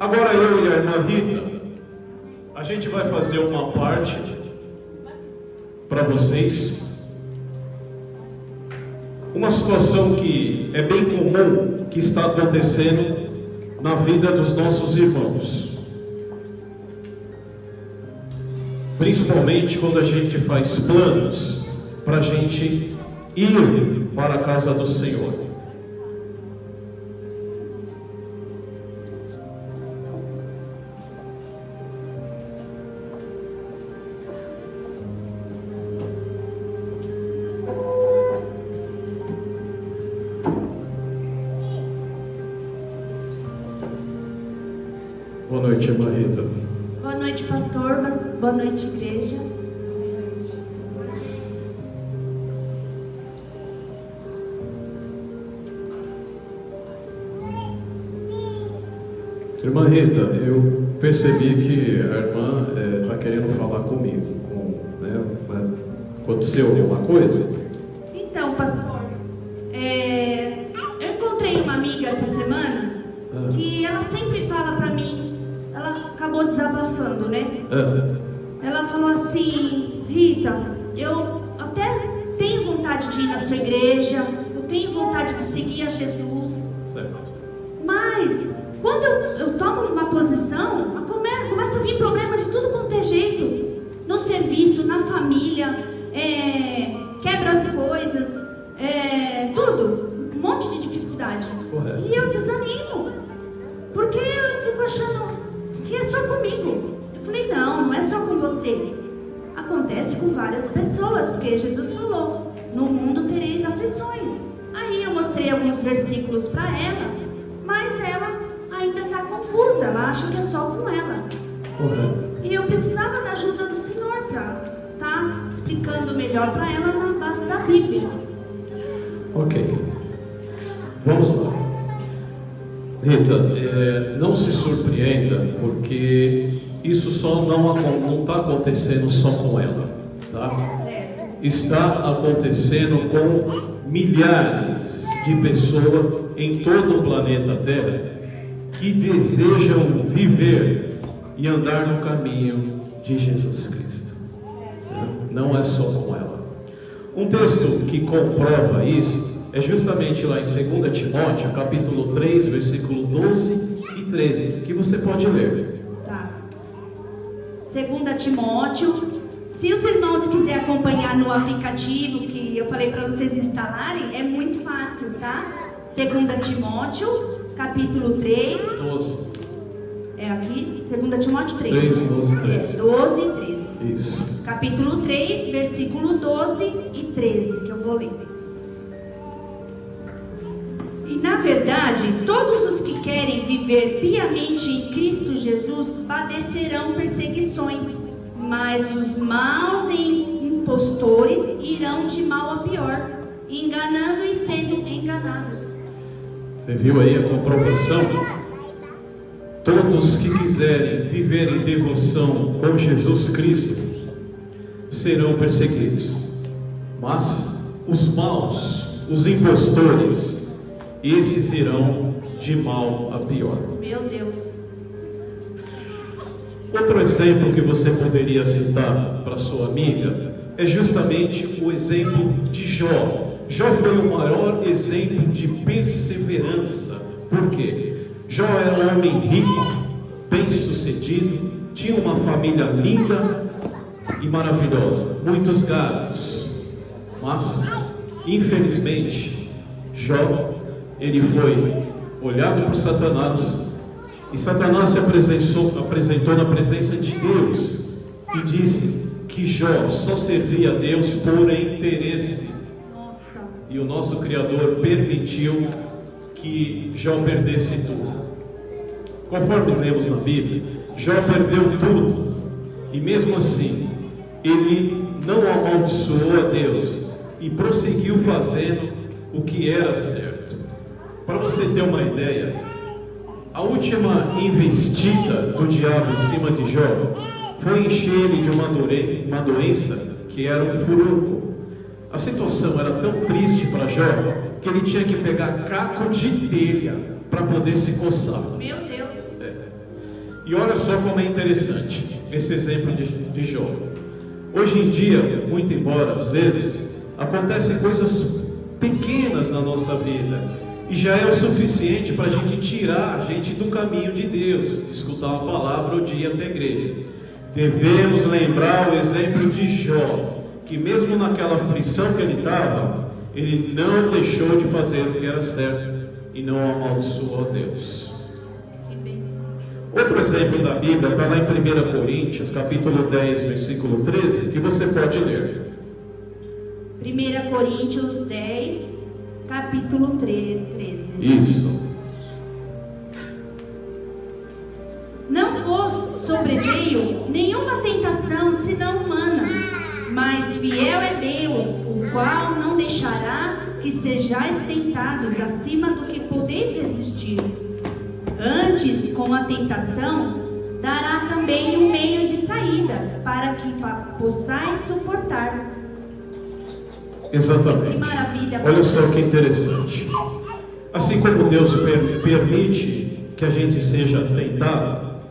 Agora eu e a irmã Rita, a gente vai fazer uma parte para vocês. Uma situação que é bem comum, que está acontecendo na vida dos nossos irmãos. Principalmente quando a gente faz planos para a gente ir para a casa do Senhor. Boa noite, irmã Rita. Boa noite, pastor. Boa noite, igreja. Irmã Rita, eu percebi que a irmã está querendo falar comigo. Aconteceu alguma coisa? Então, pastor, eu encontrei uma amiga essa semana que ela sempre fala pra mim, ela acabou desabafando, né? Ela falou assim: Rita, eu até tenho vontade de ir na sua igreja, eu tenho vontade de seguir a Jesus, Certo. mas quando eu tomo uma posição, começa a vir problema de tudo quanto é jeito, no serviço, na família, quebra as coisas, tudo, um monte de dificuldade. Correto. E eu desanimo, porque eu fico achando que é só comigo. Eu falei: não é só com você, acontece com várias pessoas, porque Jesus falou: no mundo tereis aflições. Aí eu mostrei alguns versículos para ela, mas ela ainda está confusa, ela acha que é só com ela. Correto. E eu precisava da ajuda do Senhor para estar explicando melhor para ela na base da Bíblia. Ok. Vamos lá. Rita, não se surpreenda, porque isso só não está acontecendo só com ela, tá? Está acontecendo com milhares de pessoas em todo o planeta Terra que desejam viver e andar no caminho de Jesus Cristo. Não é só com ela. Um texto que comprova isso é justamente lá em 2 Timóteo, capítulo 3, versículo 12 e 13, que você pode ler. Tá. 2 Timóteo. Se os irmãos quiserem acompanhar no aplicativo que eu falei para vocês instalarem, é muito fácil, tá? 2 Timóteo, capítulo 3. 12. É aqui, 2 Timóteo 3. 3, 12 e 13. 12 e 13. Isso. Capítulo 3, versículo 12 e 13, que eu vou ler. E na verdade, todos os que querem viver piamente em Cristo Jesus padecerão perseguições, mas os maus e impostores irão de mal a pior, enganando e sendo enganados. Você viu aí a comprovação? Todos que quiserem viver em devoção com Jesus Cristo serão perseguidos, mas os maus, os impostores, esses irão de mal a pior. Meu Deus. Outro exemplo que você poderia citar para sua amiga é justamente o exemplo de Jó. Jó foi o maior exemplo de perseverança. Por quê? Jó era um homem rico, bem-sucedido, tinha uma família linda e maravilhosa, muitos gados, mas infelizmente Jó, ele foi olhado por Satanás, e Satanás se apresentou na presença de Deus e disse que Jó só servia a Deus por interesse. Nossa. E o nosso Criador permitiu que Jó perdesse tudo. Conforme lemos na Bíblia, Jó perdeu tudo, e mesmo assim ele não amaldiçoou a Deus e prosseguiu fazendo o que era certo. Para você ter uma ideia, a última investida do diabo em cima de Jó foi encher ele de uma doença que era um furúnculo. A situação era tão triste para Jó que ele tinha que pegar caco de telha para poder se coçar. Meu Deus. E olha só como é interessante esse exemplo de Jó. Hoje em dia, muito embora às vezes, acontecem coisas pequenas na nossa vida, e já é o suficiente para a gente tirar a gente do caminho de Deus, de escutar uma palavra ou de ir até a igreja. Devemos lembrar o exemplo de Jó, que mesmo naquela aflição que ele estava, ele não deixou de fazer o que era certo e não amaldiçoou a Deus. Outro exemplo da Bíblia está lá em 1 Coríntios, capítulo 10, versículo 13, que você pode ler. 1 Coríntios 10, capítulo 13. Isso. Não vos sobreveio nenhuma tentação senão humana, mas fiel é Deus, o qual não deixará que sejais tentados acima do que podeis resistir. Antes, com a tentação, dará também um meio de saída, para que possais suportar. Exatamente. Que maravilha. Olha só que interessante. Assim como Deus permite que a gente seja tentado,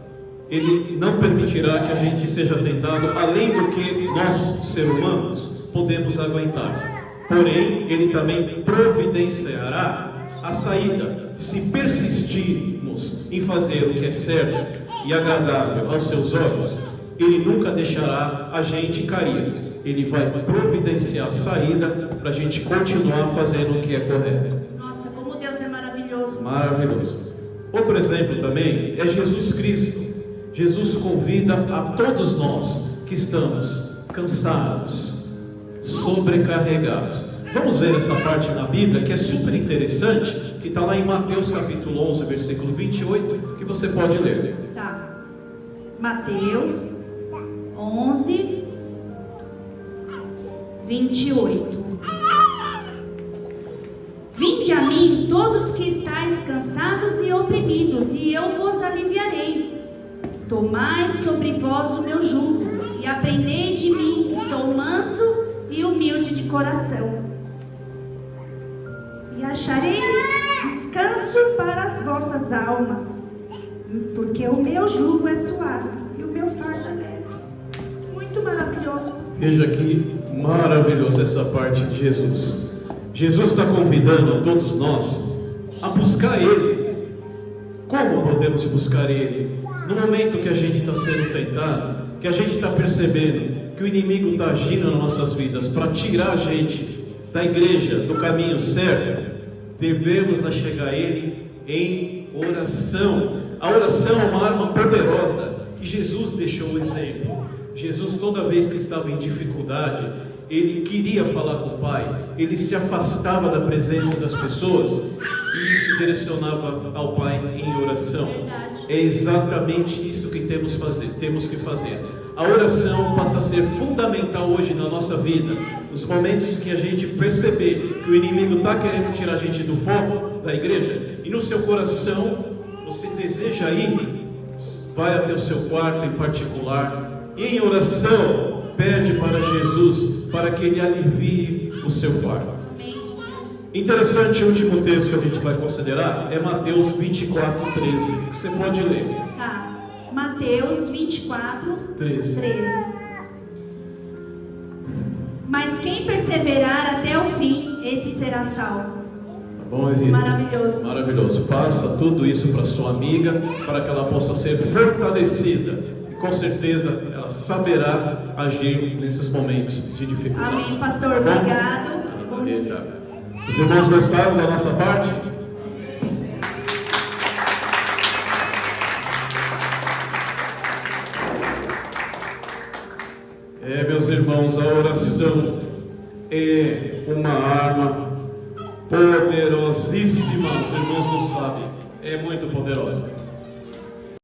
Ele não permitirá que a gente seja tentado além do que nós, seres humanos, podemos aguentar. Porém, Ele também providenciará a saída. Se persistirmos em fazer o que é certo e agradável aos seus olhos, Ele nunca deixará a gente cair. Ele vai providenciar a saída para a gente continuar fazendo o que é correto. Nossa, como Deus é maravilhoso. Maravilhoso. Outro exemplo também é Jesus Cristo. Jesus convida a todos nós que estamos cansados, sobrecarregados. Vamos ver essa parte na Bíblia que é super interessante, que está lá em Mateus capítulo 11, versículo 28, que você pode ler. Tá. Mateus 11, 28. Vinde a mim todos que estáis cansados e oprimidos, e eu vos aliviarei. Tomai sobre vós o meu jugo, e aprendei de mim, que sou manso e humilde de coração, e achareis descanso para as vossas almas, porque o meu jugo é suave e o meu fardo é leve. Muito maravilhoso. Veja aqui, maravilhoso essa parte de Jesus. Jesus está convidando a todos nós a buscar Ele. Como podemos buscar Ele? No momento que a gente está sendo tentado, que a gente está percebendo que o inimigo está agindo nas nossas vidas para tirar a gente da igreja, do caminho certo, devemos chegar a Ele em oração. A oração é uma arma poderosa que Jesus deixou o exemplo. Jesus, toda vez que estava em dificuldade, Ele queria falar com o Pai, Ele se afastava da presença das pessoas e isso direcionava ao Pai em oração. É exatamente isso que temos que fazer. A oração passa a ser fundamental hoje na nossa vida. Nos momentos que a gente perceber que o inimigo está querendo tirar a gente do foco da igreja, e no seu coração você deseja ir, vai até o seu quarto em particular, e em oração pede para Jesus, para que Ele alivie o seu fardo. Interessante, o último texto que a gente vai considerar é Mateus 24, 13. Você pode ler. Tá. Mateus 24, 13. Mas quem perseverar até o fim, esse será salvo. Tá bom, Exílio? Maravilhoso. Maravilhoso. Passa tudo isso para sua amiga, para que ela possa ser fortalecida. E com certeza ela saberá agir nesses momentos de dificuldade. Amém, pastor. Obrigado. Bom dia. Os irmãos gostaram da nossa parte? Meus irmãos, a oração é uma arma poderosíssima. Os irmãos não sabem, é muito poderosa.